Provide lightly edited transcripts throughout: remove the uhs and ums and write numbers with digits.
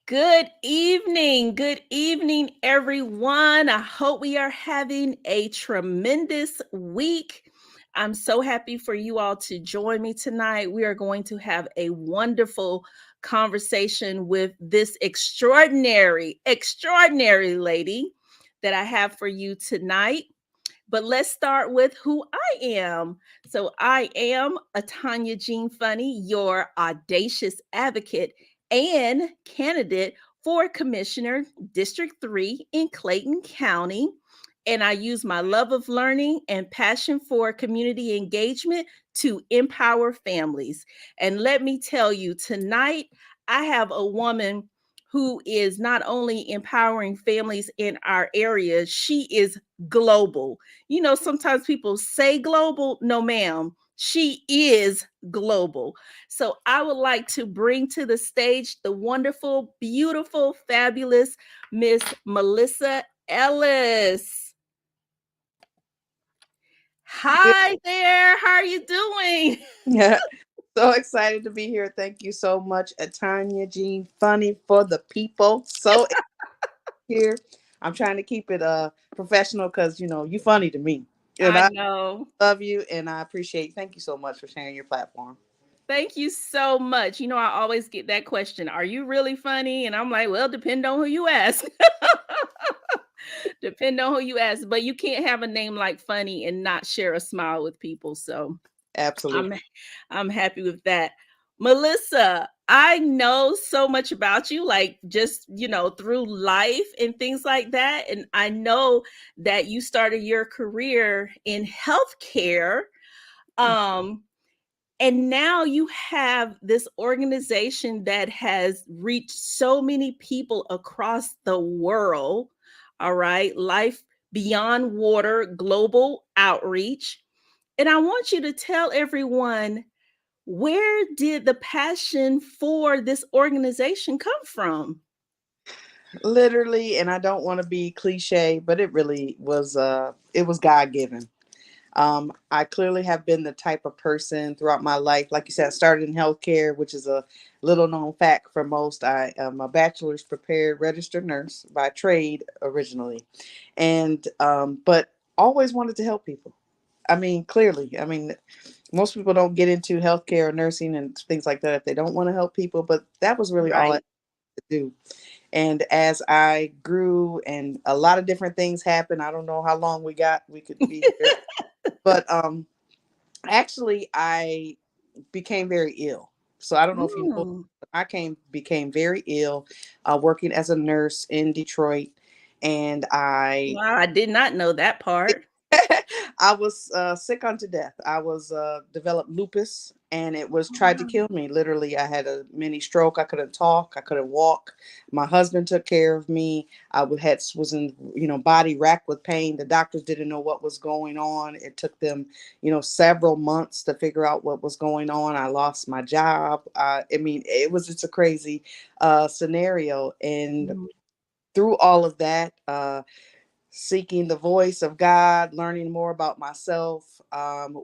Good evening, everyone. I hope we are having a tremendous week. I'm so happy for you all to join me tonight. We are going to have a wonderful conversation with this extraordinary lady that I have for you tonight. But let's start with who I am. So, I am Atanya Jean Funny, your audacious advocate and candidate for Commissioner District 3 in Clayton County. And I use my love of learning and passion for community engagement to empower families. And let me tell you, tonight I have a woman who is not only empowering families in our area, she is global. Sometimes people say global. No, ma'am. She is global. So I would like to bring to the stage the wonderful, beautiful, fabulous Miss Melissa Ellis. Good. Hi there. How are you doing? Yeah. So excited to be here. Thank you so much, Atanya Jean Funny for the people. So here. I'm trying to keep it professional because you funny to me. And I I know. love you and I appreciate thank you so much for sharing your platform. Thank you so much. I always get that question, are you really funny? And I'm like, well, depend on who you ask. Depend on who you ask. But you can't have a name like Funny and not share a smile with people. So Absolutely. I'm I'm happy with that. Melissa, I know so much about you, like just, through life and things like that. And I know that you started your career in healthcare. Um, and now you have this organization that has reached so many people across the world. All right. Life Beyond Water Global Outreach. And I want you to tell everyone, where did the passion for this organization come from? Literally, and I don't want to be cliche, but it was God given. I clearly have been the type of person throughout my life. Like you said, I started in healthcare, which is a little known fact for most. I am a bachelor's prepared registered nurse by trade originally, and but always wanted to help people. I mean, clearly, I mean, most people don't get into healthcare or nursing and things like that if they don't want to help people. But that was really all I Right. could do. And as I grew, and a lot of different things happened. I don't know how long we could be here, but actually, I became very ill. So I don't know if you know, Mm. I became very ill, working as a nurse in Detroit, and I Wow, I did not know that part. I was sick unto death. I was developed lupus, and it was tried to Wow. kill me. Literally, I had a mini stroke. I couldn't talk. I couldn't walk. My husband took care of me. Was in body racked with pain. The doctors didn't know what was going on. It took them several months to figure out what was going on. I lost my job. I mean, it was just a crazy scenario, and Mhm. through all of that. Seeking the voice of God, learning more about myself,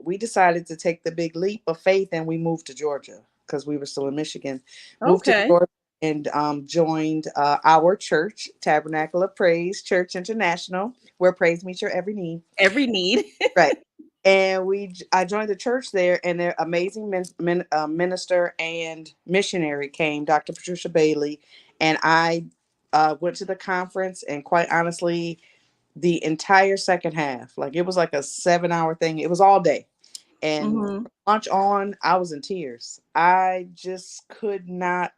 we decided to take the big leap of faith and we moved to Georgia because we were still in Michigan. Moved to Okay. Georgia and joined our church, Tabernacle of Praise Church International, where praise meets your every need. Every need. Right. And I joined the church there, and their amazing minister and missionary came, Dr. Patricia Bailey, and I went to the conference. And quite honestly, the entire second half. Like it was like a 7 hour thing. It was all day. And Hmm. lunch on, I was in tears. I just could not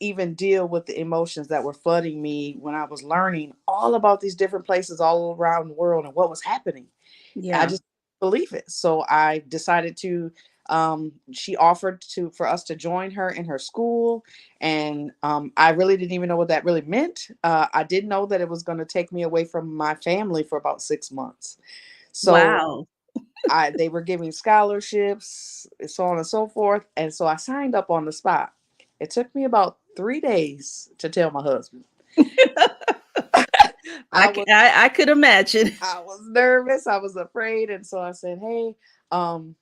even deal with the emotions that were flooding me when I was learning all about these different places all around the world and what was happening. I Yeah. just believe it. So I decided to she offered to for us to join her in her school, and I really didn't even know what that really meant. I did know that it was going to take me away from my family for about 6 months. So Wow. they were giving scholarships, so on and so forth, and so I signed up on the spot. It took me about 3 days to tell my husband. I was I could imagine. I was nervous, I was afraid, and so I said, "Hey, um,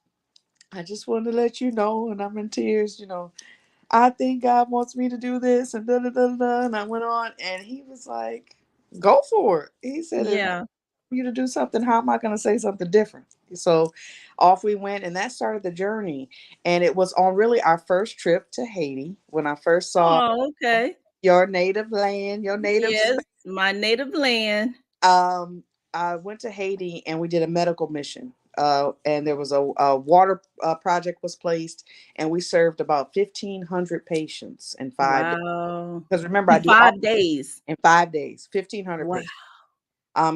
I just wanted to let you know," and I'm in tears. I think God wants me to do this and da da da da. And I went on, and he was like, "Go for it." He said, "If Yeah. you to do something, how am I going to say something different?" So off we went, and that started the journey. And it was on really our first trip to Haiti when I first saw Oh, okay. your native land, your native Yes, space. my native land. Um, I went to Haiti and we did a medical mission. And there was a water project was placed, and we served about 1,500 patients in 5 days. Wow. Because remember, I In do all 5 days. in 5 days, 1,500 Wow. patients.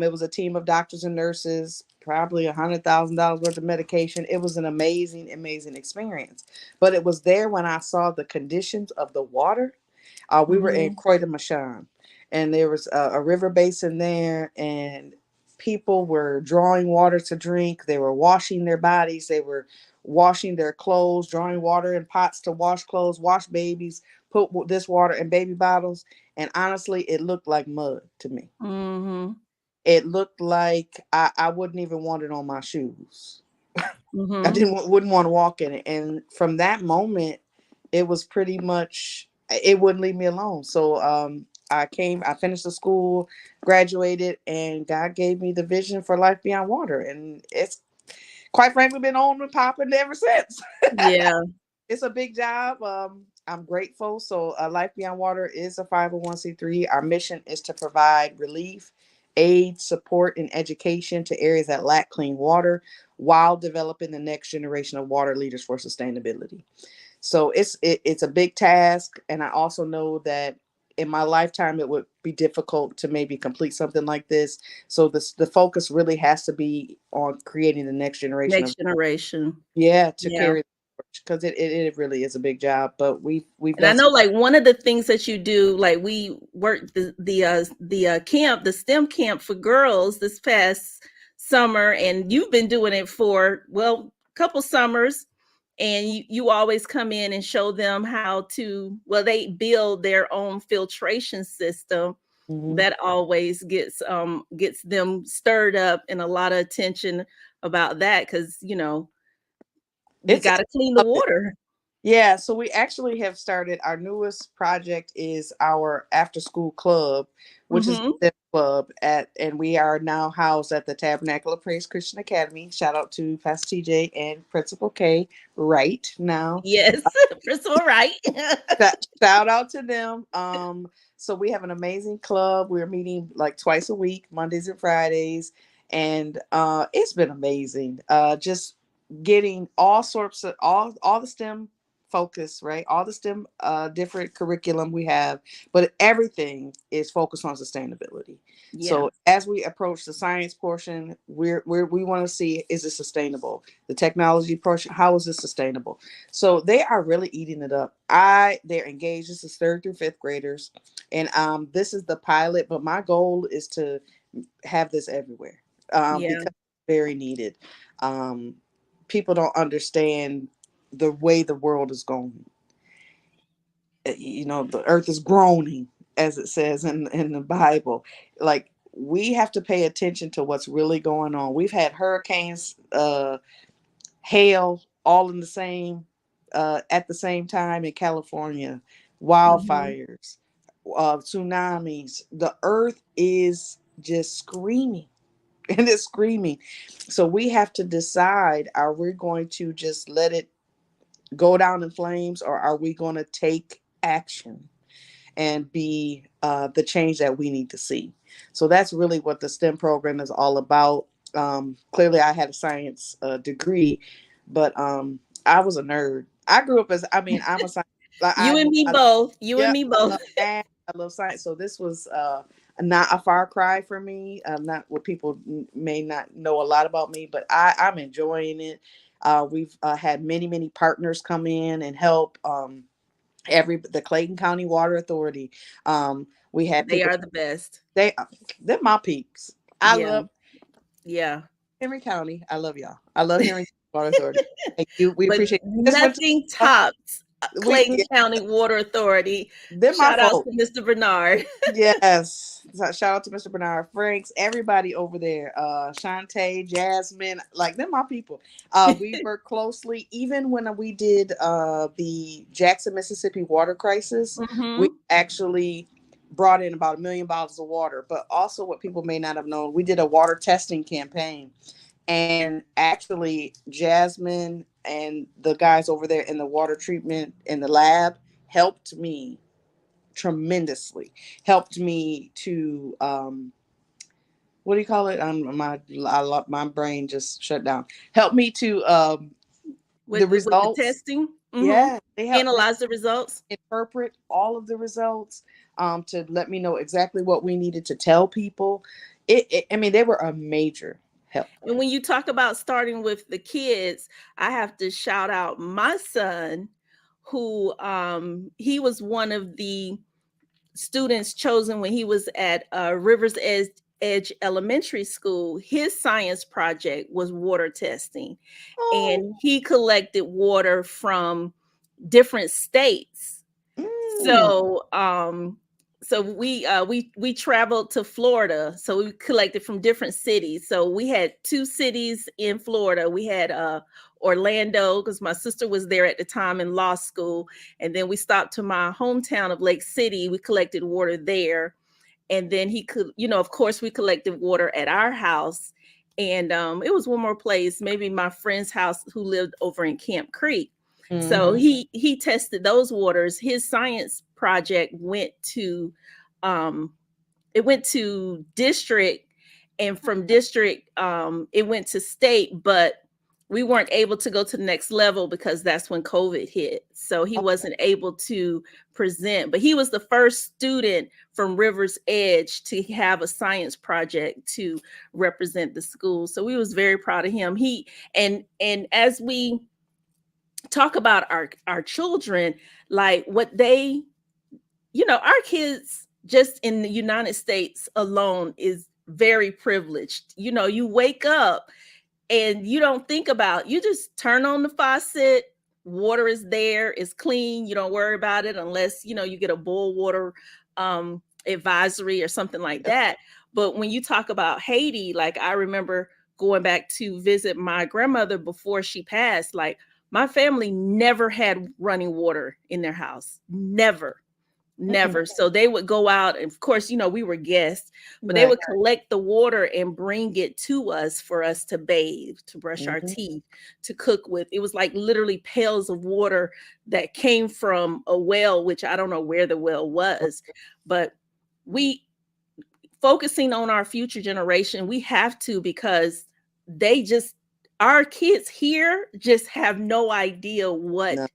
It was a team of doctors and nurses, probably $100,000 worth of medication. It was an amazing, amazing experience. But it was there when I saw the conditions of the water. We were in Mhm. Croix de Machan, and there was a river basin there, and people were drawing water to drink. They were washing their bodies. They were washing their clothes, drawing water in pots to wash clothes, wash babies, put this water in baby bottles. And honestly, it looked like mud to me. Mhm. It looked like I wouldn't even want it on my shoes. I Mhm. wouldn't want to walk in it. And from that moment, it was pretty much it wouldn't leave me alone. So I finished the school, graduated, and God gave me the vision for Life Beyond Water. And it's quite frankly been on and popping ever since. Yeah. It's a big job. I'm grateful. So, Life Beyond Water is a 501c3. Our mission is to provide relief, aid, support, and education to areas that lack clean water while developing the next generation of water leaders for sustainability. So, it's a big task. And I also know that in my lifetime, it would be difficult to maybe complete something like this. So, the focus really has to be on creating the next generation of Next generation. yeah, to Yeah. carry because it really is a big job, but we've And I done know some. like one of the things that you do, like we worked the camp, the STEM camp for girls this past summer, and you've been doing it for well, a couple summers, and you always come in and show them how to well they build their own filtration system Mhm. that always gets them stirred up and a lot of attention about that because we It's got to clean the love it. water. Yeah, so we actually have started our newest project is our after school club, which is Hmm. the club and we are now housed at the Tabernacle of Praise Christian Academy. Shout out to Pastor TJ and Principal K right now. Yes. Principal right. Shout out to them. So we have an amazing club. We're meeting like twice a week, Mondays and Fridays, and it's been amazing. Just getting all sorts of all the STEM focus, right? All the STEM different curriculum we have, but everything is focused on sustainability. Yeah. So as we approach the science portion, we want to see, is it sustainable? The technology portion, how is this sustainable? So they are really eating it up. They're engaged. This is third through fifth graders, and this is the pilot. But my goal is to have this everywhere Yeah. because it's very needed. Um, People don't understand the way the world is going. The earth is groaning, as it says in the Bible. Like we have to pay attention to what's really going on. We've had hurricanes, hail all in the same at the same time in California, Hmm. wildfires, tsunamis. The earth is just screaming and it's screaming. So we have to decide, are we going to just let it go down in flames, or are we going to take action and be the change that we need to see? So that's really what the STEM program is all about. Clearly, I had a science degree, but I was a nerd. I grew up as, I mean, I'm a science. You and me both. You and Yep, me I both. love math. I love science. So this was not a far cry for me. Not what people may not know a lot about me, but I'm enjoying it. We've had many partners come in and help. The Clayton County Water Authority. We had They people. are the best. They're my peeps. I Yeah. love Yeah. Henry County. I love y'all. I love Henry Water Authority. Thank you. We But appreciate. Just went to nothing uh, tops We Clayton County Water Authority. they're my Shout out folk. to Mr. Bernard. Yes. So shout out to Mr. Bernard Franks, everybody over there. Shantae, Jasmine, like they're my people. We work closely. Even when we did the Jackson, Mississippi water crisis, we Hmm. actually brought in about 1 million bottles of water. But also what people may not have known, we did a water testing campaign. And actually Jasmine and the guys over there in the water treatment in the lab helped me tremendously, helped me to what do you call it, my brain just shut down, helped me to the With the results. testing. Hmm. Yeah, they helped me Analyze the results. interpret all of the results, to let me know exactly what we needed to tell people. I mean, they were a major help. And when you talk about starting with the kids, I have to shout out my son, who he was one of the students chosen when he was at Edge Elementary School. His science project was water testing, Oh. and he collected water from different states. Mm. So we traveled to Florida. So we collected from different cities. So we had two cities in Florida. We had Orlando, because my sister was there at the time in law school, and then we stopped to my hometown of Lake City. We collected water there, and then he could, of course, we collected water at our house. And it was one more place, maybe my friend's house who lived over in Camp Creek. So Hmm. he tested those waters. His science project went to um, district, and from district it went to state, but we weren't able to go to the next level because that's when COVID hit. So he wasn't able to present, but he was the first student from River's Edge to have a science project to represent the school. So we was very proud of him. He and as we talk about our children, like what they, our kids just in the United States alone is very privileged. You wake up and you don't think about, you just turn on the faucet, water is there, it's clean, you don't worry about it unless you get a boil water advisory or something like that. But when you talk about Haiti, like I remember going back to visit my grandmother before she passed, like my family never had running water in their house, never. Mm-mm. Never. So they would go out, and of course, we were guests, but they Right. would collect the water and bring it to us for us to bathe, to brush our Hmm. teeth, to cook with. It was like literally pails of water that came from a well, which I don't know where the well was, but we focusing on our future generation, we have to, because they just, our kids here just have no idea No. what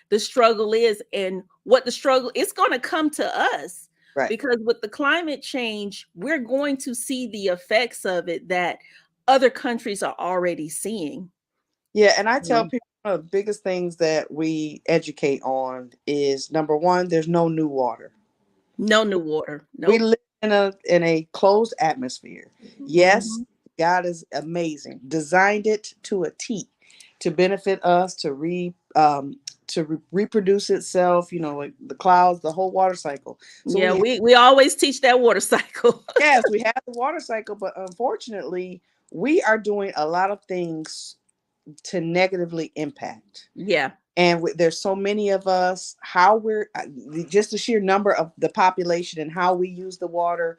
the struggle is, and what the struggle is going to come to us, Right. because with the climate change we're going to see the effects of it that other countries are already seeing. Yeah, and I tell Um, people one of the biggest things that we educate on is number one, there's no new water. no new water, We nope. live in a closed atmosphere. Yes, Mhm. God is amazing. Designed it to a T to benefit us, reproduce itself, like the clouds, the whole water cycle. So Yeah, we always teach that water cycle. yes, we have the water cycle, but unfortunately, we are doing a lot of things to negatively impact. Yeah, And there's so many of us, how we're just the sheer number of the population and how we use the water.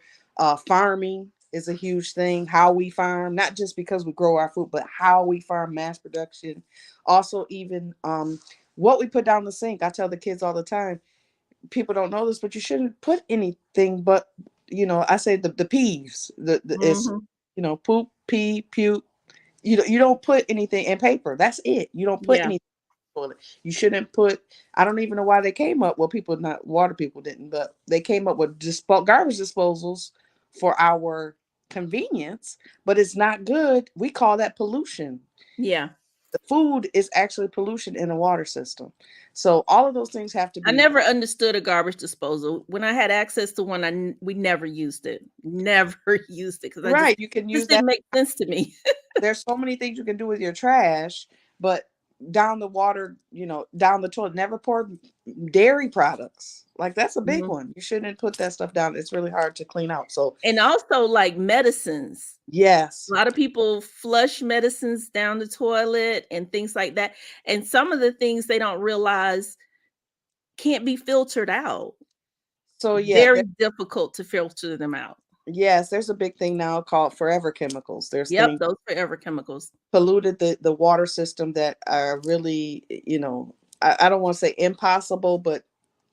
Farming is a huge thing, how we farm, not just because we grow our food, but how we farm, mass production. Also, even what we put down the sink. I tell the kids all the time, people don't know this, but you shouldn't put anything but, I say the peeves, the it's, hmm, poop, pee, puke. You don't put anything in paper. That's it. You don't put yeah, anything toilet. You shouldn't put. I don't even know why they came up. Well, people, not water people, didn't, but they came up with garbage disposals for our convenience. But it's not good. We call that pollution. yeah. The food is actually pollution in the water system. So all of those things have to I be never understood a garbage disposal. When I had access to one, we never used it. Never used it, because right. You can just use that. didn't make sense to me. There's so many things you can do with your trash, but down the water, down the toilet. Never pour dairy products. Like that's a big Mhm. one. You shouldn't put that stuff down. It's really hard to clean out. So And also like medicines. A yes. lot of people flush medicines down the toilet and things like that. And some of the things they don't realize can't be filtered out. So yeah, Very difficult to filter them out. yes, there's a big thing now called forever chemicals. There's Yep, things those forever chemicals. polluted the water system that are really, I don't want to say impossible, but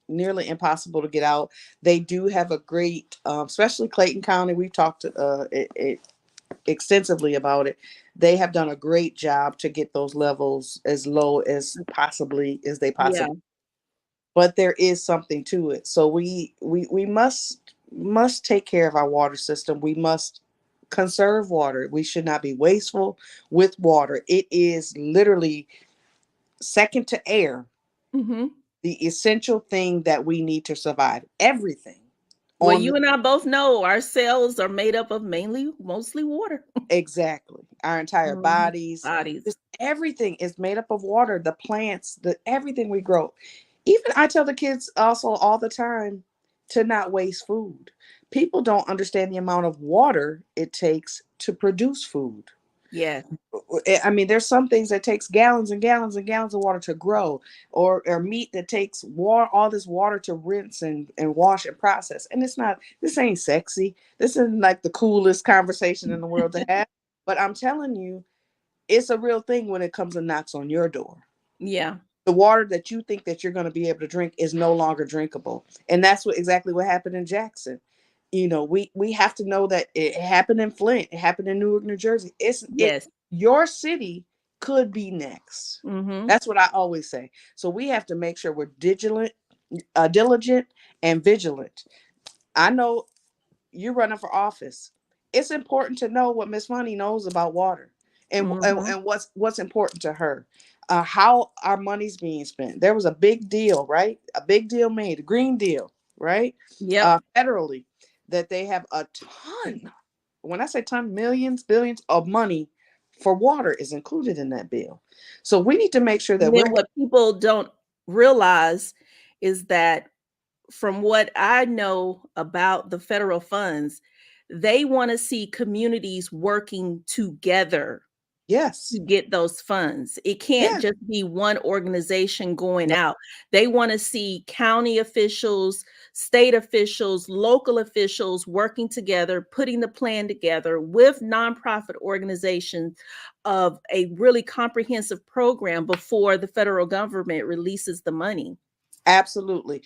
nearly impossible to get out. They do have a great, especially Clayton County. We've talked extensively about it. They have done a great job to get those levels as low as they Yeah. possibly. But there is something to it. So we must take care of our water system. We must conserve water. We should not be wasteful with water. It is literally second to air, Mhm. the essential thing that we need to survive. Everything Well, on you the and I both know our cells are made up of mostly water. exactly our entire Mhm. bodies, Bodies. just everything is made up of water. The plants, the everything we grow. Even I tell the kids also all the time to not waste food. People don't understand the amount of water it takes to produce food. Yes. I mean, there's some things that takes gallons and gallons and gallons of water to grow, or meat that takes water, all this water to rinse and wash and process. And it's not, this ain't sexy. This isn't like the coolest conversation in the world to have. But I'm telling you, it's a real thing when it comes and knocks on your door. Yeah. The water that you think that you're going to be able to drink is no longer drinkable. And that's exactly what happened in Jackson. We have to know that it happened in Flint, it happened in Newark, New Jersey. It Yes. your city could be next. Mhm. That's what I always say. So we have to make sure we're diligent and vigilant. I know you're running for office. It's important to know what Miss Money knows about water, Mhm. and what's important to her. How our money's being spent. There was a big deal, right? A big deal made, a green deal, right? Yep. Federally, that they have a ton. When I say ton, millions, billions of money for water is included in that bill. So we need to make sure that And we're then what people don't realize is that from what I know about the federal funds, they want to see communities working together yes, to get those funds. It can't yes, just be one organization going no, out. They want to see county officials, state officials, local officials working together, putting the plan together with nonprofit organizations of a really comprehensive program before the federal government releases the money. absolutely.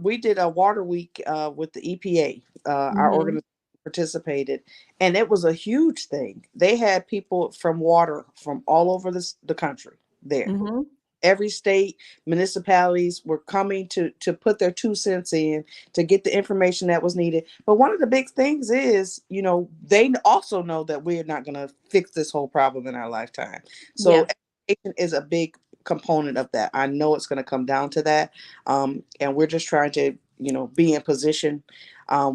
We did a water week with the EPA. Our Mhm. organization participated, and it was a huge thing. They had people from water from all over the country there. Mhm. Every state, municipalities were coming to put their 2 cents in to get the information that was needed. But one of the big things is, they also know that we're not going to fix this whole problem in our lifetime. So Yeah. education is a big component of that. I know it's going to come down to that, and we're just trying to, be in position.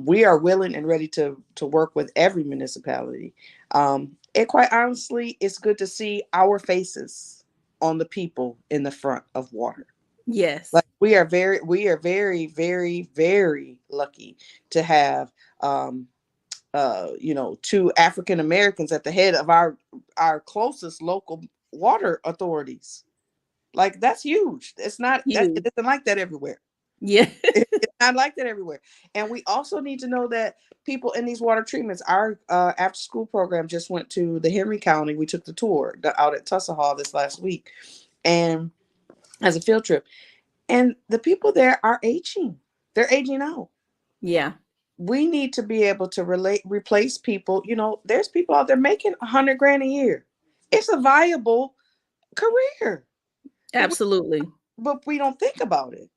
We are willing and ready to work with every municipality. And quite honestly, it's good to see our faces on the people in the front of water. Yes. Like we are very, very, very lucky to have, two African Americans at the head of our closest local water authorities. Like that's huge. It's not that it Huge. isn't like that everywhere. Yeah. It's not like that everywhere. And we also need to know that people in these water treatments, our after school program just went to the Henry County. We took the tour out at Tussahaw this last week, and as a field trip. And the people there are aging. They're aging out. Yeah. We need to be able to replace people. There's people out there making 100 grand a year. It's a viable career, but Absolutely. we don't think about it.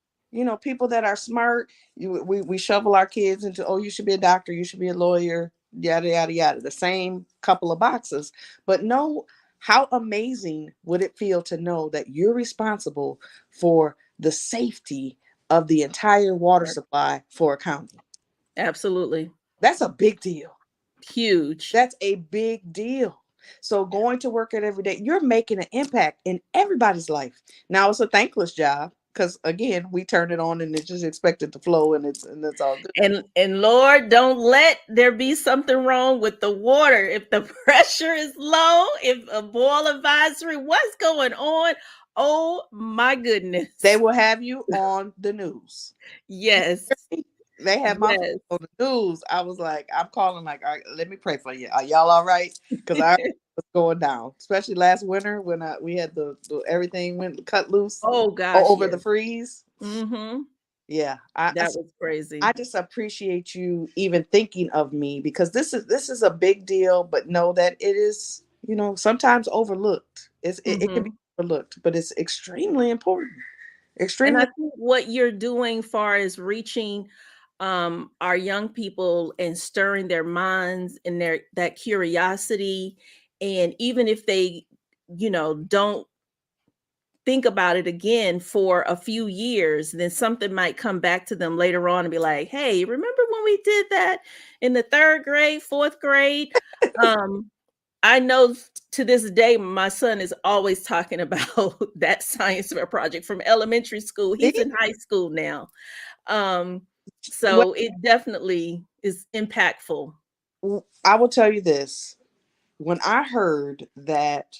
People that are smart, we shovel our kids into, oh, you should be a doctor, you should be a lawyer, yada yada yada, the same couple of boxes. But no, how amazing would it feel to know that you're responsible for the safety of the entire water supply for a county? Absolutely. That's a big deal. Huge. That's a big deal. So going to work at every day, you're making an impact in everybody's life. Now it's a thankless job because again, we turn it on and it's just expected to flow and it's all good. And Lord, don't let there be something wrong with the water. If the pressure is low, if a boil advisory, what's going on? Oh my They goodness. will have you on the news. Yes. They had my phone Yes. on the news. I was like, I'm calling, like, all right, let me pray for you. Are y'all all right? Because I already was going down, especially last winter when we had the everything went cut loose Oh gosh, over yes. the freeze. Mm-hmm. Yeah, That was crazy. I just appreciate you even thinking of me because this is a big deal, but know that it is, sometimes overlooked. It can be Mm-hmm. overlooked, but it's extremely important. And I Extremely. think what you're doing far as reaching our young people and stirring their minds and their that curiosity, and even if they, don't think about it again for a few years, then something might come back to them later on and be like, hey, remember when we did that in the third grade, fourth grade? Um, I know to this day, my son is always talking about that science fair project from elementary school. See, He's in high school now. Um, well, so it definitely is impactful. I will tell you this: when I heard that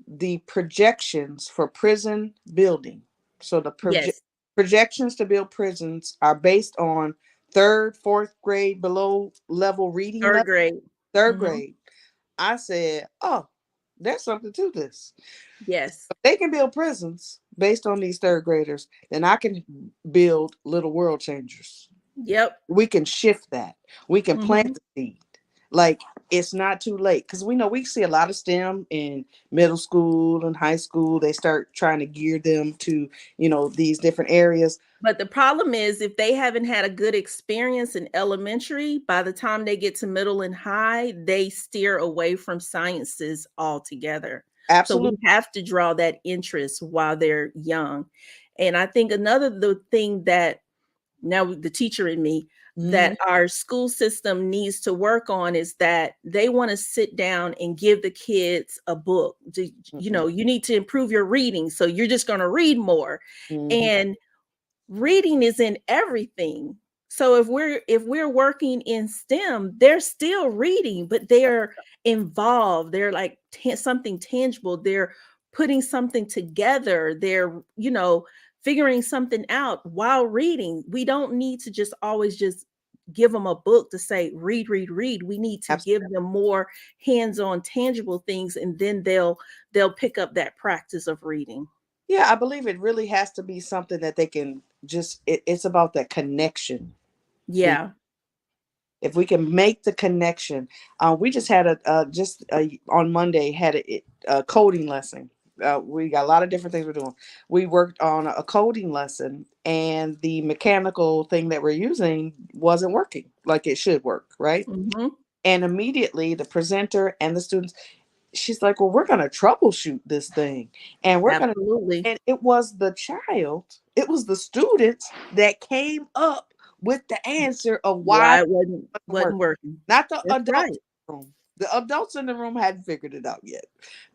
the projections for prison building, so the Yes, projections to build prisons are based on third, fourth grade below level reading third level, grade. third Hmm. grade. I said, oh, there's something to this. Yes. If they can build prisons based on these third graders, then I can build little world changers. Yep. We can shift that. We can plant Hmm. the seed. Like it's not too late because we know we see a lot of STEM in middle school and high school. They start trying to gear them to these different areas. But the problem is, if they haven't had a good experience in elementary, by the time they get to middle and high, they steer away from sciences altogether. So we Absolutely. have to draw that interest while they're young. And I think another the thing that now the teacher in me Hmm. that our school system needs to work on is that they want to sit down and give the kids a book. You need to improve your reading, so you're just going to read more. Hmm. And reading is in everything. So if we're working in STEM, they're still reading, but they're involved. They're like something tangible. They're putting something together. They're, figuring something out while reading. We don't need to just always just give them a book to say read, read, read. We need to give them more hands-on tangible things, and then they'll pick up that practice of reading. Yeah, I believe it really has to be something that they can just. It's about that connection. You know, Yeah. if we can make the connection, we just had on Monday had a coding lesson. We got a lot of different things we're doing. We worked on a coding lesson, and the mechanical thing that we're using wasn't working like it should work, right? Mhm. And immediately the presenter and the students, she's like, well, we're going to troubleshoot this thing. And we're going to, Absolutely. and it was the students that came up with the answer of why Why it it wasn't wasn't working. wasn't working. Not the That's adults right. in the room. The adults in the room hadn't figured it out yet.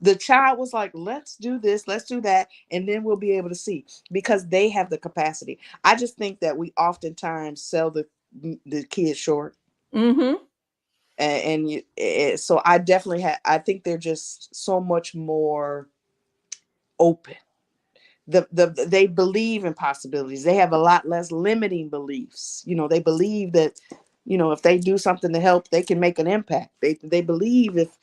The child was like, let's do this, let's do that, and then we'll be able to see because they have the capacity. I just think that we oftentimes sell the kids short Mhm. so I definitely I think they're just so much more open. They believe in possibilities. They have a lot less limiting beliefs. They believe that if they do something to help, they can make an impact. They believe if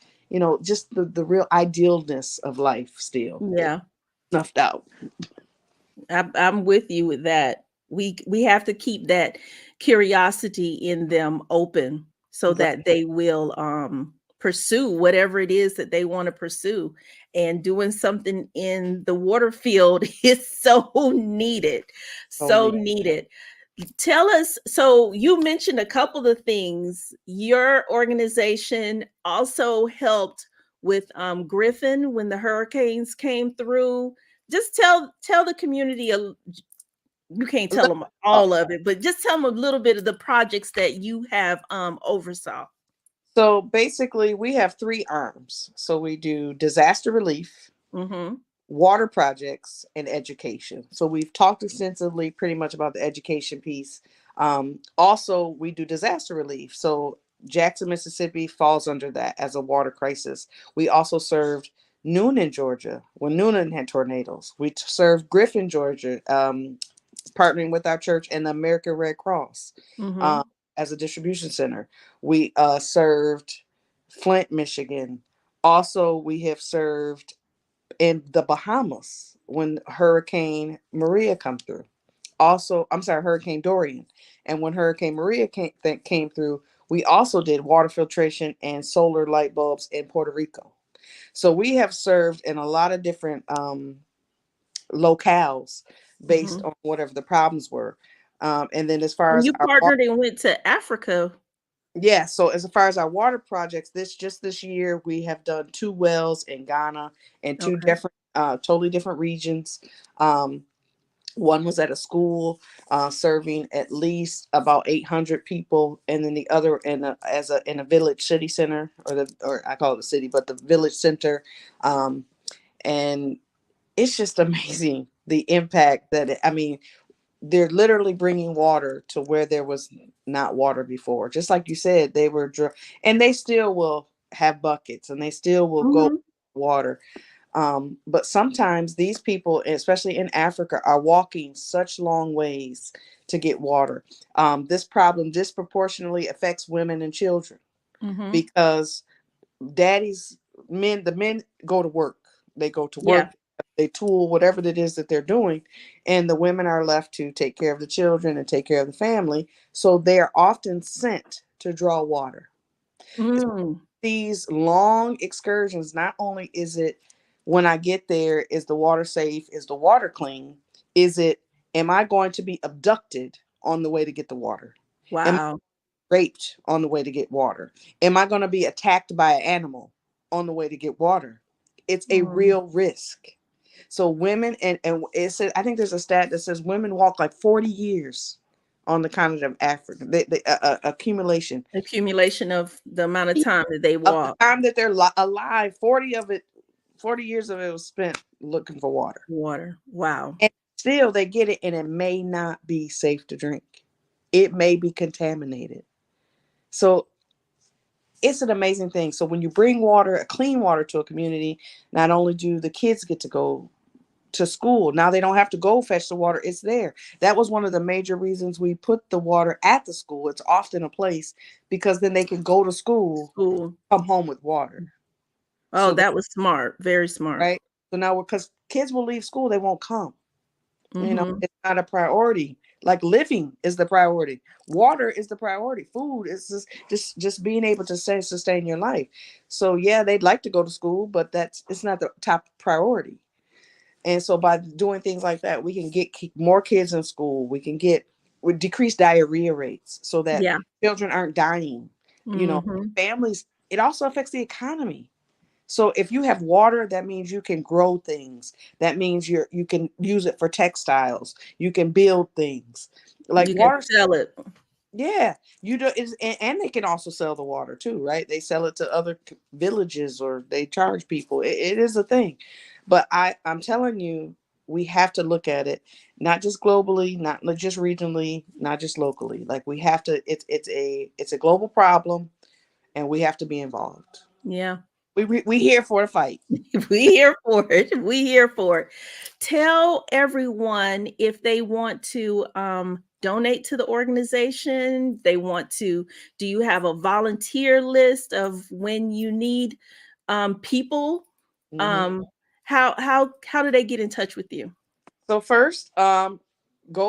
just the real idealness of life still is Yeah. snuffed out. I'm with you with that. We have to keep that curiosity in them open so Right. that they will pursue whatever it is that they want to pursue. And doing something in the water field is so needed. So Totally. needed. Tell us, so you mentioned a couple of things. Your organization also helped with Griffin when the hurricanes came through. Just tell the community you can't A tell little- them oh, all of it, but just tell them a little bit of the projects that you have oversaw. So basically, we have three arms. So we do disaster relief, Mm-hmm. water projects, and education. So we've talked extensively pretty much about the education piece. Also, we do disaster relief. So Jackson, Mississippi falls under that as a water crisis. We also served Noonan, Georgia, when Noonan had tornadoes. We served Griffin, Georgia, partnering with our church and the American Red Cross Mm-hmm. um, as a distribution center. We served Flint, Michigan. Also, we have served in the Bahamas when Hurricane Maria come through. Also, I'm sorry, Hurricane Dorian. And when Hurricane Maria came through, we also did water filtration and solar light bulbs in Puerto Rico. So we have served in a lot of different locales based Mm-hmm. on whatever the problems were. And then as far And as you partnered and went to Africa. yeah, so as far as our water projects, this year we have done two wells in Ghana and two Okay. different, totally different regions. Um, One was at a school, serving at least about 800 people, and then the other in a village city center, or I call it a city, but the village center, um, and it's just amazing the impact that I mean, they're literally bringing water to where there was not water before. Just like you said, they were and they still will have buckets and they still will go Mm-hmm. water. But sometimes these people, especially in Africa, are walking such long ways to get water. This problem disproportionately affects women and children Mm-hmm. because daddies, the men go to work. They go to Yeah. work, they tool whatever it is that they're doing, and the women are left to take care of the children and take care of the family. So they are often sent to draw water. Mm. These long excursions, not only is it when I get there, is the water safe? Is the water clean? Is it, am I going to be abducted on the way to get the water? Am Wow. raped on the way to get water? Am I going to be attacked by an animal on the way to get water? It's a Mm. real risk. So women and it says I think there's a stat that says women walk like 40 years on the continent of Africa. Accumulation Accumulation of the amount of time that they of the walk. time that they're alive. 40 years of it was spent looking for water, Water. Wow. and still they get it, and it may not be safe to drink. It may be contaminated. So it's an amazing thing. So when you bring water, a clean water to a community, not only do the kids get to go to school, now they don't have to go fetch the water, it's there. That was one of the major reasons we put the water at the school. It's often a place because then they can go to school, School. come home with water. Oh, So that, that was smart. Very smart. right. So now, because kids will leave school, they won't come. Mm-hmm. It's not a priority. Like living is the priority. Water is the priority. Food is just being able to sustain your life. So yeah, they'd like to go to school, but it's not the top priority. And so by doing things like that, we can get more kids in school. We decrease diarrhea rates so that Yeah. children aren't dying. Mm-hmm. Families. It also affects the economy. So if you have water, that means you can grow things. That means you can use it for textiles. You can build things. Like You can water, sell it. yeah, you do is and they can also sell the water too, right? They sell it to other villages or they charge people. It is a thing. But I'm telling you, we have to look at it not just globally, not just regionally, not just locally. Like we have to it's a global problem and we have to be involved. Yeah. We here for a fight. We here for it. We here for it. Tell everyone if they want to donate to the organization, they want to, do you have a volunteer list of when you need people? Mhm. Um, how do they get in touch with you? So first, go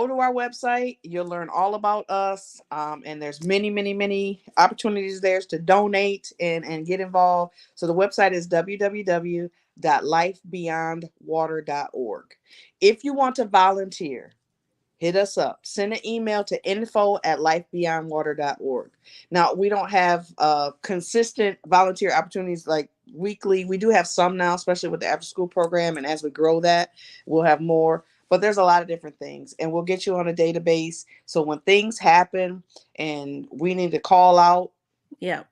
to our website. You'll learn all about us, and there's many opportunities there to donate and get involved. So the website is www.lifebeyondwater.org. If you want to volunteer, hit us up. Send an email to info@lifebeyondwater.org. Now, we don't have consistent volunteer opportunities like weekly. We do have some now, especially with the after school program. And as we grow that, we'll have more. But there's a lot of different things. And we'll get you on a database. So when things happen and we need to call out, Yeah.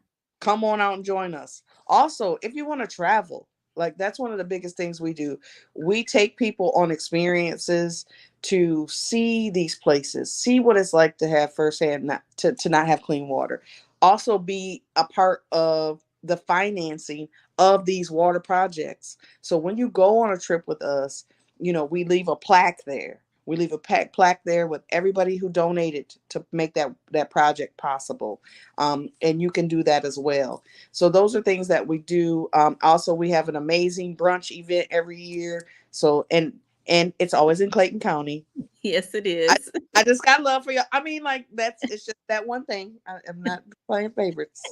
come on out and join us. Also, if you want to travel, like that's one of the biggest things we do. We take people on experiences to see these places, see what it's like to have firsthand, to not have clean water. Also, be a part of the financing of these water projects. So when you go on a trip with us, we leave a plaque there. We leave a plaque there with everybody who donated to make that project possible, and you can do that as well. So those are things that we do. Also, we have an amazing brunch event every year. So and it's always in Clayton County. Yes, it I is. I just got love for you. I mean, like it's just that one thing. I'm not playing favorites,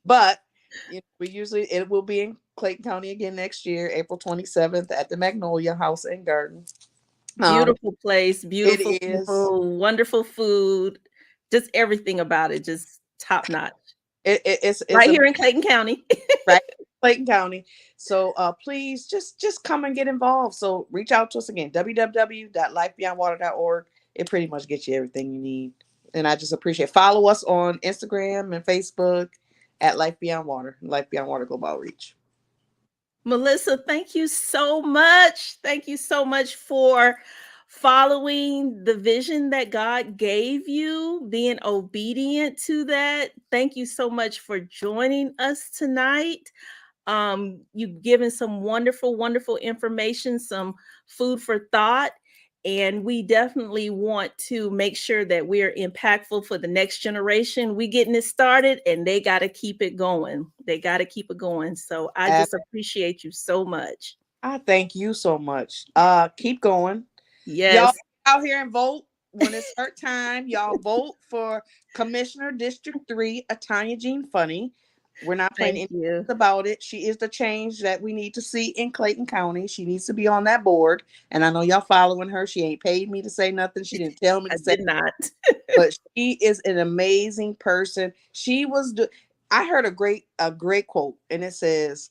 but we usually it will be in Clayton County again next year, April 27th at the Magnolia House and Garden. Um, Beautiful place, it beautiful is. people, wonderful food, just everything about it, just top notch. It's Right a here in Clayton County. right Clayton County. So please just come and get involved. So reach out to us again, www.lifebeyondwater.org. It pretty much gets you everything you need. And I just appreciate follow us on Instagram and Facebook at Life Beyond Water, Life Beyond Water Global Outreach. Melissa, thank you so much. Thank you so much for following the vision that God gave you, being obedient to that. Thank you so much for joining us tonight. You've given some wonderful, wonderful information, some food for thought. And we definitely want to make sure that we're impactful for the next generation. We getting it started and they got to keep it going. They got to keep it going. So I Uh, just appreciate you so much. I thank you so much. Keep going. Y'all Yes. out here and vote when it's her time. Y'all vote for Commissioner District 3, Atanya Jean Funny. We're not playing Thank anything you. about it. She is the change that we need to see in Clayton County. She needs to be on that board. And I know y'all following her. She ain't paid me to say nothing. She didn't tell me I to say, did not. but she is an amazing person. I heard a great quote, and it says,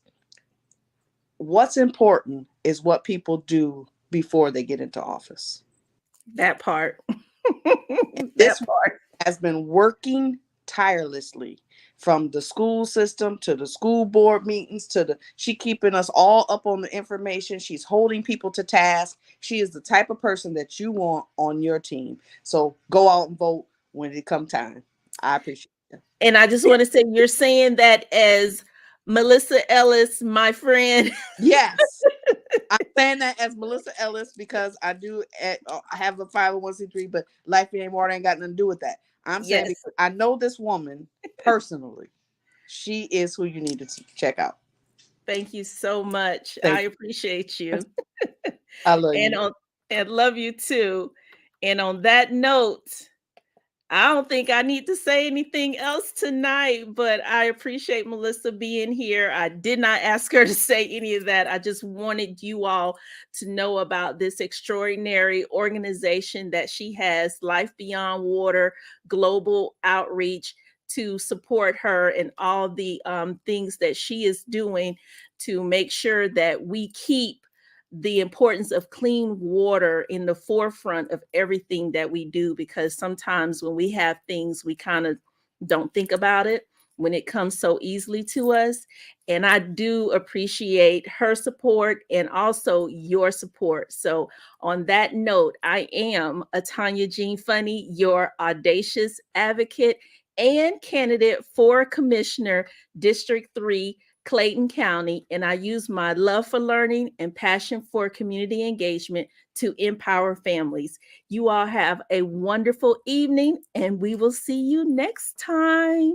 what's important is what people do before they get into office. That part. This That part. has been working tirelessly from the school system to the school board meetings she keeping us all up on the information. She's holding people to task. She is the type of person that you want on your team. So go out and vote when it come time. I appreciate it. And I just want to say, you're saying that as Melissa Ellis, my friend. Yes. I'm saying that as Melissa Ellis because I have a 501c3, but Life Beyond Water ain't got nothing to do with that. I'm saying Yes. because I know this woman personally. She is who you need to check out. Thank you so much. I Thank appreciate you. you. I love and you. on and love you too. And on that note, I don't think I need to say anything else tonight, but I appreciate Melissa being here. I did not ask her to say any of that. I just wanted you all to know about this extraordinary organization that she has, Life Beyond Water Global Outreach, to support her and all the things that she is doing to make sure that we keep the importance of clean water in the forefront of everything that we do, because sometimes when we have things, we kind of don't think about it when it comes so easily to us. And I do appreciate her support and also your support. So on that note, I am Atanya Jean Funny, your audacious advocate and candidate for Commissioner District 3, Clayton County, and I use my love for learning and passion for community engagement to empower families. You all have a wonderful evening, and we will see you next time.